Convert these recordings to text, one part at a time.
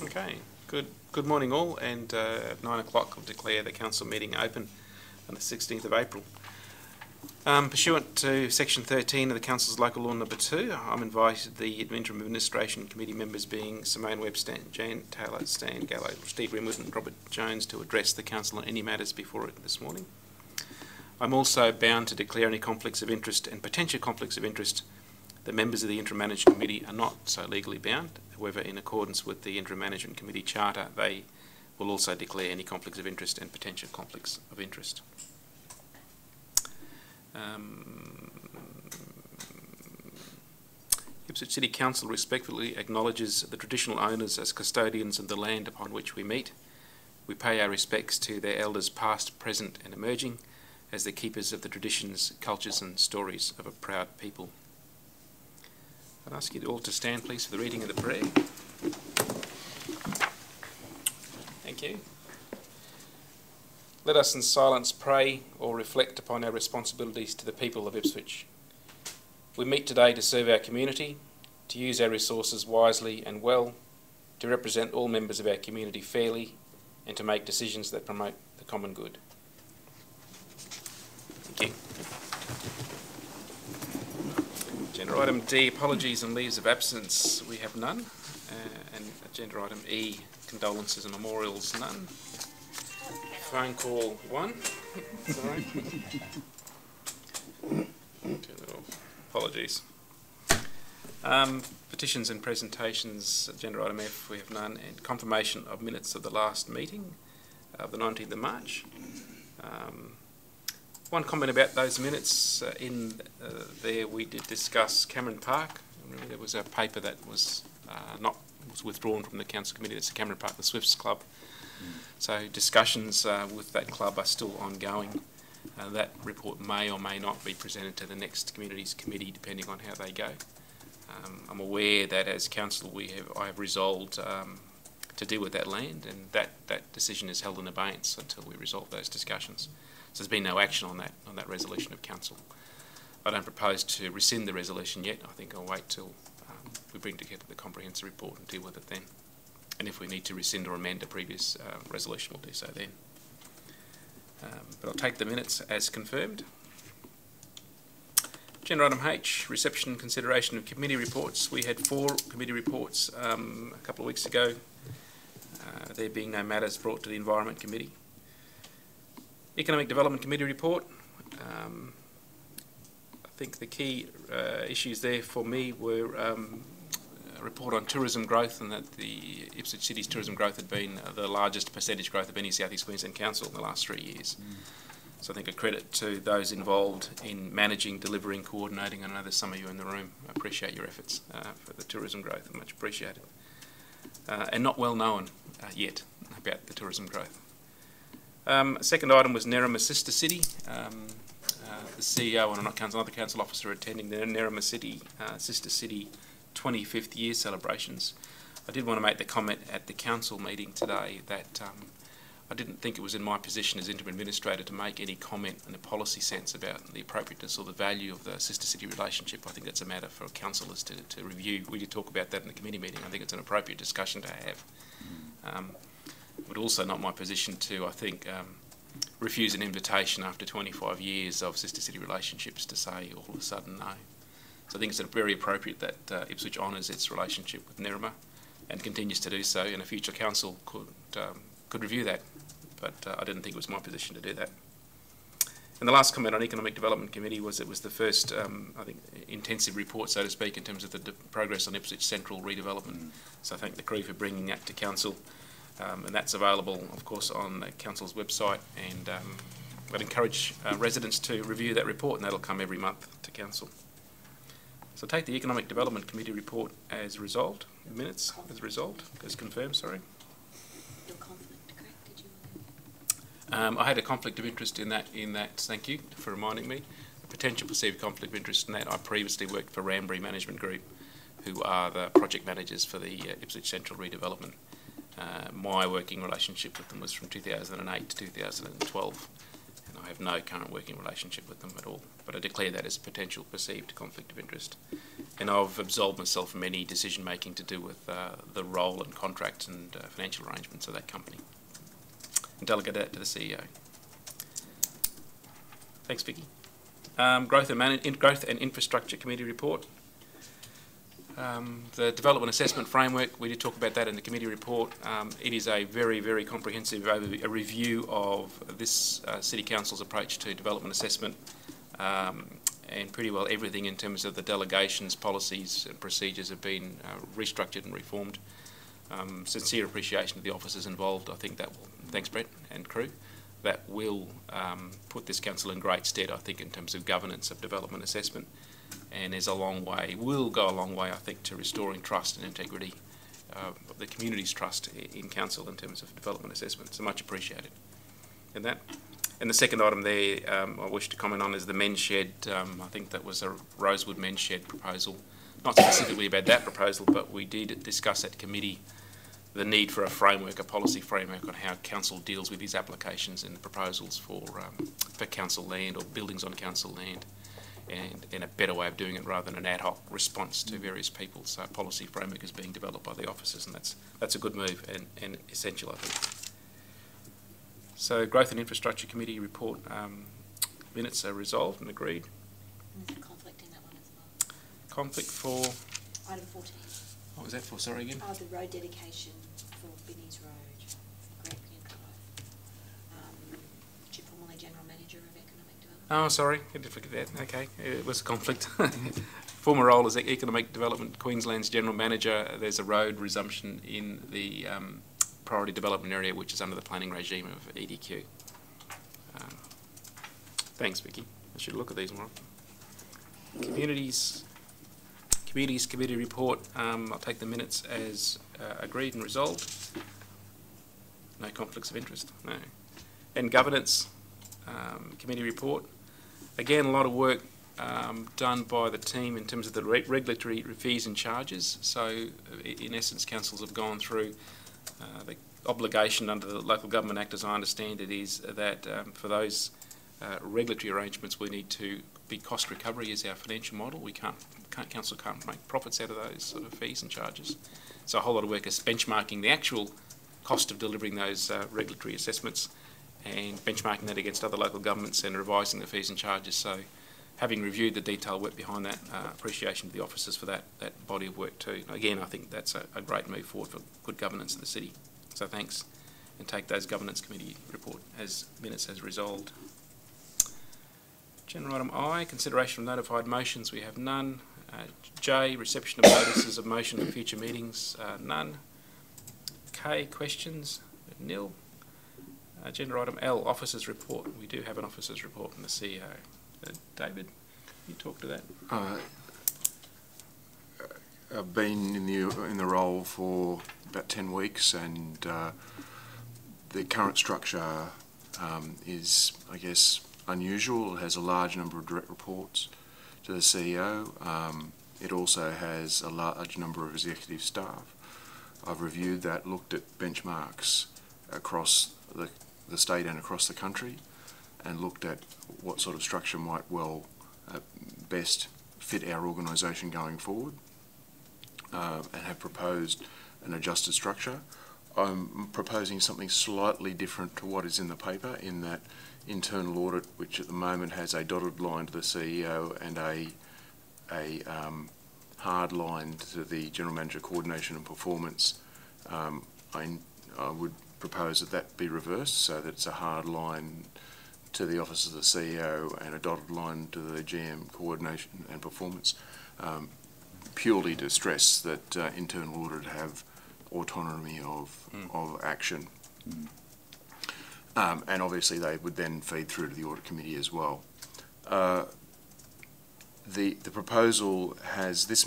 Okay, good morning all, and at 9 o'clock I'll declare the council meeting open on the 16th of April. Pursuant to section 13 of the council's local law number 2, I'm invited the interim administration committee members being Simone Webb, Jan Taylor, Stan Gallo, Steve Rimwood and Robert Jones to address the council on any matters before it this morning. I'm also bound to declare any conflicts of interest and potential conflicts of interest. The members of the Interim Management Committee are not so legally bound. However, in accordance with the Interim Management Committee Charter, they will also declare any conflicts of interest and potential conflicts of interest. Ipswich City Council respectfully acknowledges the traditional owners as custodians of the land upon which we meet. We pay our respects to their elders past, present and emerging as the keepers of the traditions, cultures and stories of a proud people. I'd ask you all to stand, please, for the reading of the prayer. Thank you. Let us in silence pray or reflect upon our responsibilities to the people of Ipswich. We meet today to serve our community, to use our resources wisely and well, to represent all members of our community fairly, and to make decisions that promote the common good. Thank you. Agenda item D, apologies and leaves of absence, we have none. And agenda item E, condolences and memorials, none. Phone call 1. Sorry. Turn it off. Apologies. Petitions and presentations, agenda item F, we have none. And confirmation of minutes of the last meeting of the 19th of March. One comment about those minutes, there we did discuss Cameron Park. Remember there was a paper that was was withdrawn from the council committee. That's the Cameron Park, the Swifts Club. So discussions with that club are still ongoing. That report may or may not be presented to the next communities committee depending on how they go. I'm aware that as council I have resolved to deal with that land, and that decision is held in abeyance until we resolve those discussions. So there's been no action on that resolution of council. I don't propose to rescind the resolution yet. I think I'll wait till we bring together the comprehensive report and deal with it then. And if we need to rescind or amend a previous resolution, we'll do so then. But I'll take the minutes as confirmed. Agenda item H, reception and consideration of committee reports. We had 4 committee reports a couple of weeks ago, there being no matters brought to the Environment Committee. Economic Development Committee report. I think the key issues there for me were a report on tourism growth, and that the Ipswich City's tourism growth had been the largest percentage growth of any South East Queensland council in the last 3 years. So I think a credit to those involved in managing, delivering, coordinating. I know there's some of you in the room. I appreciate your efforts for the tourism growth, much appreciated. And not well known yet about the tourism growth. Second item was Nerima Sister City. The CEO and another council officer attending the Nerima City Sister City 25th year celebrations. I did want to make the comment at the council meeting today that I didn't think it was in my position as interim administrator to make any comment in a policy sense about the appropriateness or the value of the Sister City relationship. I think that's a matter for councillors to review. We did talk about that in the committee meeting. I think it's an appropriate discussion to have. But also not my position to, I think, refuse an invitation after 25 years of Sister City relationships to say all of a sudden no. So I think it's very appropriate that Ipswich honours its relationship with Nerima and continues to do so, and a future council could review that, but I didn't think it was my position to do that. And the last comment on Economic Development Committee was it was the first, I think, intensive report, so to speak, in terms of the progress on Ipswich Central redevelopment. So I thank the crew for bringing that to council. And that's available, of course, on the council's website, and I'd encourage residents to review that report, and that'll come every month to council. So take the Economic Development Committee report as resolved, minutes as confirmed, sorry. Your conflict, correct? Did you? I had a conflict of interest in that, thank you for reminding me. A potential perceived conflict of interest in that. I previously worked for Rambry Management Group, who are the project managers for the Ipswich Central redevelopment. My working relationship with them was from 2008 to 2012, and I have no current working relationship with them at all. But I declare that as a potential perceived conflict of interest. And I've absolved myself from any decision making to do with the role and contracts and financial arrangements of that company. And delegate that to the CEO. Thanks, Vicky. Growth and Infrastructure Committee report. The Development Assessment Framework, we did talk about that in the committee report. It is a very, very comprehensive overview, a review of this City Council's approach to development assessment, and pretty well everything in terms of the delegations, policies and procedures have been restructured and reformed. Sincere appreciation of the officers involved. I think that will, thanks Brett and crew, that will put this council in great stead, I think, in terms of governance of development assessment. And is a long way, will go a long way, I think, to restoring trust and integrity of the community's trust in council in terms of development assessment. So much appreciated. And the second item there I wish to comment on is the men's shed. I think that was a Rosewood men's shed proposal. Not specifically about that proposal, but we did discuss at committee the need for a framework, a policy framework on how council deals with these applications and the proposals for council land or buildings on council land. And a better way of doing it rather than an ad hoc response to various people. So a policy framework is being developed by the officers, and that's a good move and essential, I think. So Growth and Infrastructure Committee report minutes are resolved and agreed. And there's a conflict in that one as well. Conflict for? Item 14. What was that for? Sorry again? The road dedication for Binnie's Road, Grampian Drive. Chip Formerly General Manager of Economic Development. Oh, sorry, I did forget that. Okay, it was a conflict. Former role as Economic Development Queensland's General Manager. There's a road resumption in the priority development area, which is under the planning regime of EDQ. Thanks, Vicky. I should look at these more. Communities Committee report. I'll take the minutes as agreed and resolved. No conflicts of interest. No. And Governance Committee report. Again, a lot of work done by the team in terms of the regulatory fees and charges. So, in essence, councils have gone through the obligation under the Local Government Act, as I understand it, is that for those regulatory arrangements, we need to be cost recovery as our financial model. Council can't make profits out of those sort of fees and charges. So a whole lot of work is benchmarking the actual cost of delivering those regulatory assessments and benchmarking that against other local governments and revising the fees and charges. So having reviewed the detailed work behind that, appreciation to the officers for that body of work too. Again, I think that's a great move forward for good governance in the city. So thanks, and take those Governance Committee report as minutes as resolved. Agenda item I, consideration of notified motions, we have none. J, reception of notices of motion for future meetings, none. K, questions, nil. Agenda item L, officers report. We do have an officers report from the CEO. David, can you talk to that? I've been in the role for about 10 weeks, and the current structure is, I guess, unusual. It has a large number of direct reports to the CEO. It also has a large number of executive staff. I've reviewed that, looked at benchmarks across the state and across the country, and looked at what sort of structure might well best fit our organisation going forward, and have proposed an adjusted structure. I'm proposing something slightly different to what is in the paper, in that internal audit, which at the moment has a dotted line to the CEO and a hard line to the General Manager Coordination and Performance. I would propose that be reversed, so that it's a hard line to the Office of the CEO and a dotted line to the GM Coordination and Performance, purely to stress that internal audit have autonomy of action. And obviously they would then feed through to the Audit Committee as well. The proposal has this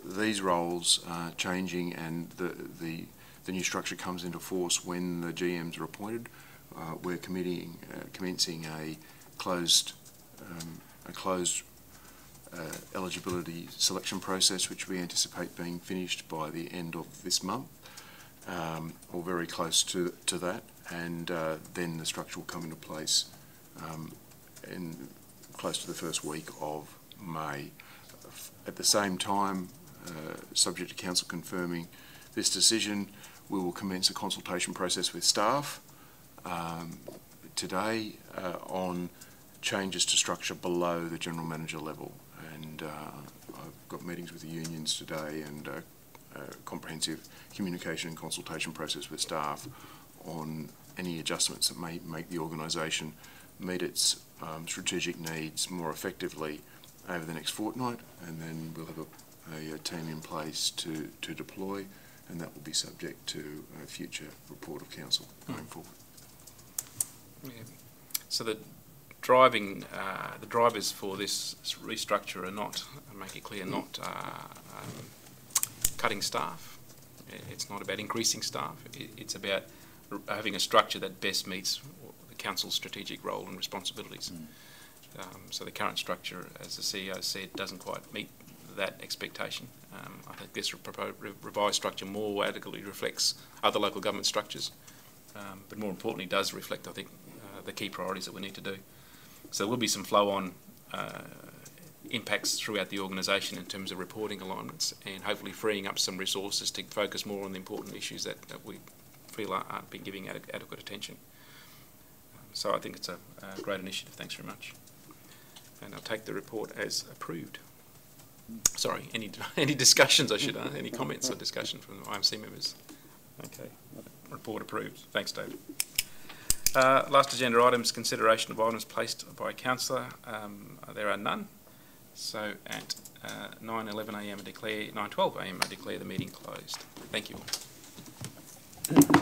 these roles changing, and the new structure comes into force when the GMs are appointed. We're commencing a closed eligibility selection process, which we anticipate being finished by the end of this month, or very close to that, and then the structure will come into place in close to the first week of May. At the same time, subject to Council confirming this decision, we will commence a consultation process with staff today on changes to structure below the General Manager level. And I've got meetings with the unions today and a comprehensive communication and consultation process with staff on any adjustments that may make the organisation meet its strategic needs more effectively over the next fortnight, and then we'll have a team in place to deploy, and that will be subject to a future report of Council going forward. Yeah. So the drivers for this restructure are not, make it clear, not cutting staff. It's not about increasing staff. It's about having a structure that best meets the Council's strategic role and responsibilities. So the current structure, as the CEO said, doesn't quite meet that expectation. I think this revised structure more adequately reflects other local government structures, but more importantly does reflect, I think, the key priorities that we need to do. So there will be some flow-on impacts throughout the organisation in terms of reporting alignments, and hopefully freeing up some resources to focus more on the important issues that we feel aren't being given adequate attention. So I think it's a great initiative. Thanks very much. And I'll take the report as approved. Sorry, any discussions I should ask? Any comments or discussion from the IMC members? Okay, report approved. Thanks, David. Last agenda items, consideration of items placed by a councillor. There are none. So at 9:11 a.m. 9:12 a.m. I declare the meeting closed. Thank you all.